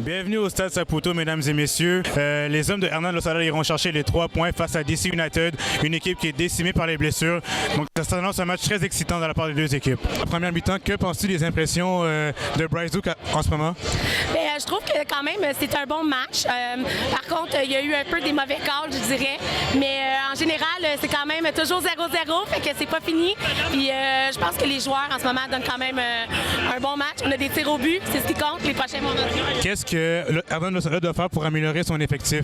Bienvenue au Stade Saputo, mesdames et messieurs. Les hommes de Hernan Losada iront chercher les 3 points face à DC United, une équipe qui est décimée par les blessures. Donc, ça s'annonce un match très excitant de la part des deux équipes. En première mi-temps, que penses-tu des impressions de Bryce Duke en ce moment? Bien, je trouve que quand même, c'est un bon match. Par contre, il y a eu un peu des mauvais calls, je dirais. Mais en général, c'est quand même toujours 0-0, fait que c'est pas fini. Puis je pense que les joueurs en ce moment donnent quand même un bon match. On a des tirs au but, c'est ce qui compte. Les prochains vont rentrer. Qu'est-ce que Hernan Losada doit faire pour améliorer son effectif?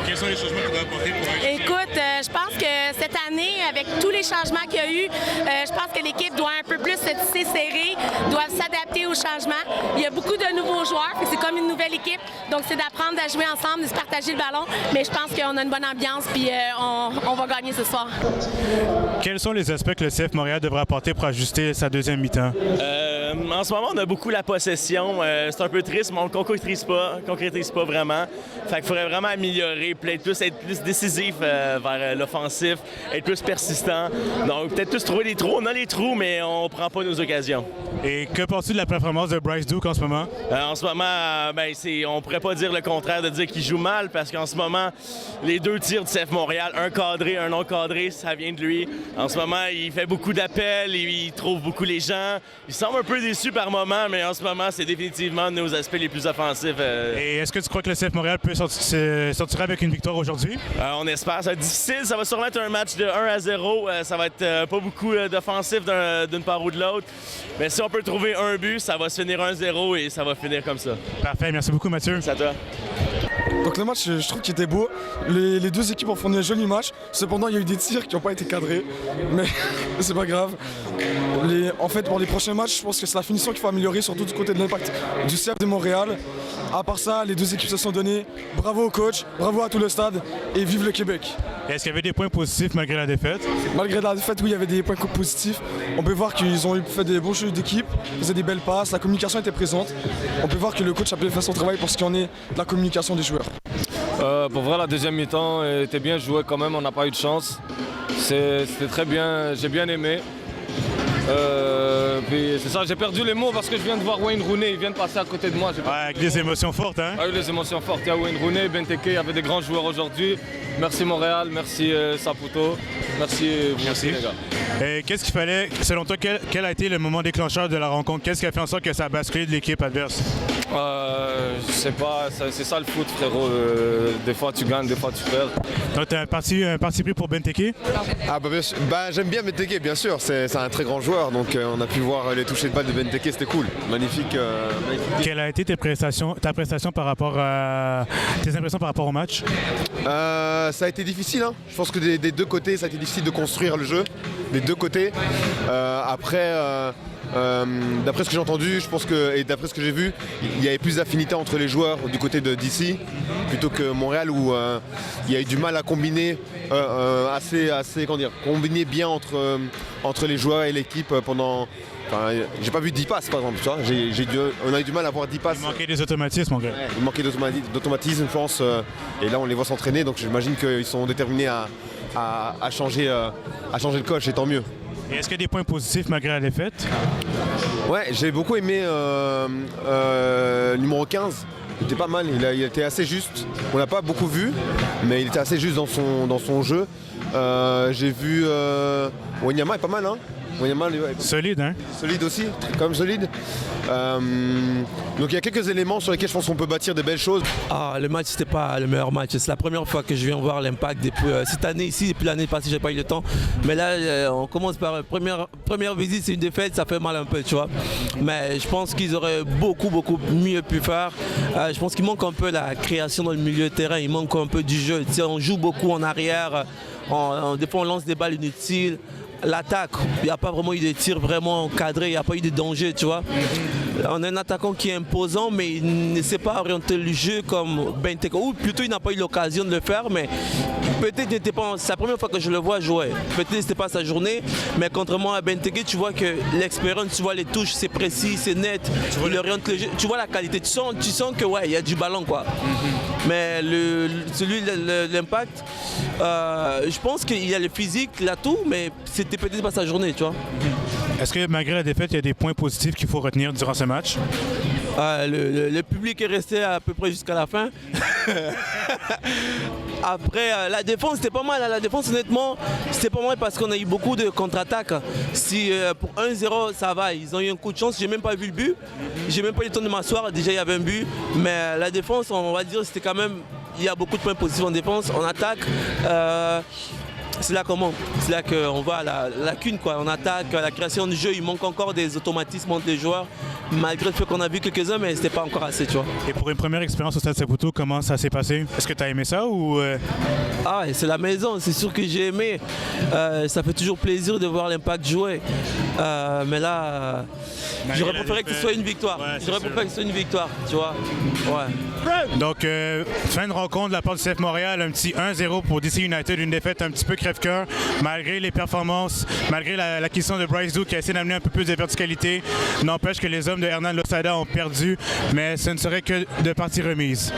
Quels sont les changements qu'il doit apporter pour Écoute, je pense que cette année, avec tous les changements qu'il y a eu, je pense que l'équipe doit un peu plus se tisser serré, doit s'adapter aux changements. Il y a beaucoup de nouveaux joueurs, c'est comme une nouvelle équipe. Donc, c'est d'apprendre à jouer ensemble, de se partager le ballon. Mais je pense qu'on a une bonne ambiance, puis on va gagner ce soir. Quels sont les aspects que le CF Montréal devrait apporter pour ajuster sa deuxième mi-temps? En ce moment, on a beaucoup la possession. C'est un peu triste, mais on ne concrétise pas vraiment. Fait qu'il faudrait vraiment améliorer, être plus décisif vers l'offensif, être plus persistant. Donc, peut-être tous trouver des trous. On a les trous, mais on ne prend pas nos occasions. Et que penses-tu de la performance de Bryce Duke en ce moment? En ce moment, on ne pourrait pas dire le contraire de dire qu'il joue mal, parce qu'en ce moment, les deux tirs du CF Montréal, un cadré, un non cadré, ça vient de lui. En ce moment, il fait beaucoup d'appels, il trouve beaucoup les gens. Il semble un peu déçu par moment, mais en ce moment, c'est définitivement un de nos aspects les plus offensifs. Et est-ce que tu crois que le CF Montréal peut sortir avec une victoire aujourd'hui? On espère. Ça va être difficile. Ça va sûrement être un match de 1-0. Ça va être pas beaucoup d'offensif d'une part ou de l'autre. Mais si on peut trouver un but, ça va se finir 1-0 et ça va finir comme ça. Parfait. Merci beaucoup, Mathieu. C'est à toi. Donc le match, je trouve qu'il était beau. Les deux équipes ont fourni un joli match. Cependant, il y a eu des tirs qui n'ont pas été cadrés. Mais c'est pas grave. En fait, pour les prochains matchs, je pense que c'est la finition qu'il faut améliorer, surtout du côté de l'Impact du CF de Montréal. À part ça, les deux équipes se sont données. Bravo au coach, bravo à tout le stade et vive le Québec. Est-ce qu'il y avait des points positifs malgré la défaite? Malgré la défaite, oui, il y avait des points positifs. On peut voir qu'ils ont fait des bons jeux d'équipe, ils faisaient des belles passes, la communication était présente. On peut voir que le coach a bien fait son travail pour ce qui en est de la communication des joueurs. Pour vrai, la deuxième mi-temps était bien jouée quand même, on n'a pas eu de chance. C'était très bien, j'ai bien aimé. Puis c'est ça, j'ai perdu les mots parce que je viens de voir Wayne Rooney, il vient de passer à côté de moi. Avec des émotions fortes, hein? Avec des émotions fortes. Il y a Wayne Rooney, Benteke, il y avait des grands joueurs aujourd'hui. Merci Montréal, merci Saputo, merci vous aussi les gars. Et qu'est-ce qu'il fallait, selon toi, quel a été le moment déclencheur de la rencontre? Qu'est-ce qui a fait en sorte que ça a basculé de l'équipe adverse? Je sais pas, c'est ça le foot frérot. Des fois tu gagnes, des fois tu perds. Donc tu as un parti pris pour Benteke? J'aime bien Benteke, bien sûr, c'est un très grand joueur, donc on a pu voir les touchés de balle de Benteke, c'était cool, magnifique. Quelle a été ta prestation par rapport à tes impressions par rapport au match? Ça a été difficile, hein. Je pense que des deux côtés, ça a été difficile de construire le jeu, des deux côtés. D'après ce que j'ai entendu, je pense et d'après ce que j'ai vu, il y avait plus d'affinité entre les joueurs du côté de DC plutôt que Montréal où il y a eu du mal à combiner combiner bien entre les joueurs et l'équipe pendant. Enfin, j'ai pas vu 10 passes par exemple, tu vois. On a eu du mal à voir 10 passes. Il manquait des automatismes en fait. Ouais, il manquait d'automatisme, je pense. Et là on les voit s'entraîner, donc j'imagine qu'ils sont déterminés à changer le coach, et tant mieux. Et est-ce qu'il y a des points positifs malgré la défaite? Ouais, j'ai beaucoup aimé numéro 15. Il était pas mal, il était assez juste. On l'a pas beaucoup vu, mais il était assez juste dans son jeu. J'ai vu Wanyama est pas mal, hein. Wanyama, solide, hein? Solide aussi, quand même solide. Donc il y a quelques éléments sur lesquels je pense qu'on peut bâtir des belles choses. Le match, c'était pas le meilleur match. C'est la première fois que je viens voir l'Impact depuis cette année ici, depuis l'année passée, j'ai pas eu le temps. Mais là, on commence par première visite, c'est une défaite, ça fait mal un peu, tu vois. Mais je pense qu'ils auraient beaucoup mieux pu faire. Je pense qu'il manque un peu la création dans le milieu de terrain, il manque un peu du jeu. Tu sais, on joue beaucoup en arrière, des fois on lance des balles inutiles. L'attaque, il n'y a pas vraiment eu de tirs vraiment encadrés, il n'y a pas eu de danger, tu vois. On a un attaquant qui est imposant, mais il ne sait pas orienter le jeu comme Benteke. Ou plutôt, il n'a pas eu l'occasion de le faire, mais peut-être n'était pas. C'est la première fois que je le vois jouer. Peut-être que ce n'était pas sa journée, mais contrairement à Benteke, tu vois que l'expérience, tu vois les touches, c'est précis, c'est net. Il oriente le jeu, tu vois la qualité, tu sens que ouais, il y a du ballon, quoi. Mais celui de l'Impact, je pense qu'il y a le physique, l'atout, mais c'était peut-être pas sa journée, tu vois. Est-ce que malgré la défaite, il y a des points positifs qu'il faut retenir durant ce match? Le public est resté à peu près jusqu'à la fin. Après, la défense, c'était pas mal. La défense, honnêtement, c'était pas mal parce qu'on a eu beaucoup de contre-attaques. Si pour 1-0, ça va. Ils ont eu un coup de chance. J'ai même pas vu le but. J'ai même pas eu le temps de m'asseoir. Déjà, il y avait un but. Mais la défense, on va dire, c'était quand même... Il y a beaucoup de points positifs en défense. En attaque, c'est là qu'on voit la lacune, quoi. En attaque, la création du jeu, il manque encore des automatismes entre les joueurs. Malgré le fait qu'on a vu quelques-uns, mais c'était pas encore assez, tu vois. Et pour une première expérience au Stade Saputo, comment ça s'est passé? Est-ce que tu as aimé ça ou... Ah ouais, c'est la maison, c'est sûr que j'ai aimé. Ça fait toujours plaisir de voir l'Impact jouer. Mais là, j'aurais préféré que ce soit une victoire. Ouais, j'aurais préféré que ce soit une victoire, tu vois. Ouais. Donc, fin de rencontre de la part du CF Montréal, un petit 1-0 pour DC United, une défaite un petit peu crève-cœur, malgré les performances, malgré l'acquisition de Bryce Duke qui a essayé d'amener un peu plus de verticalité. N'empêche que les hommes de Hernan Losada ont perdu, mais ce ne serait que de partie remise.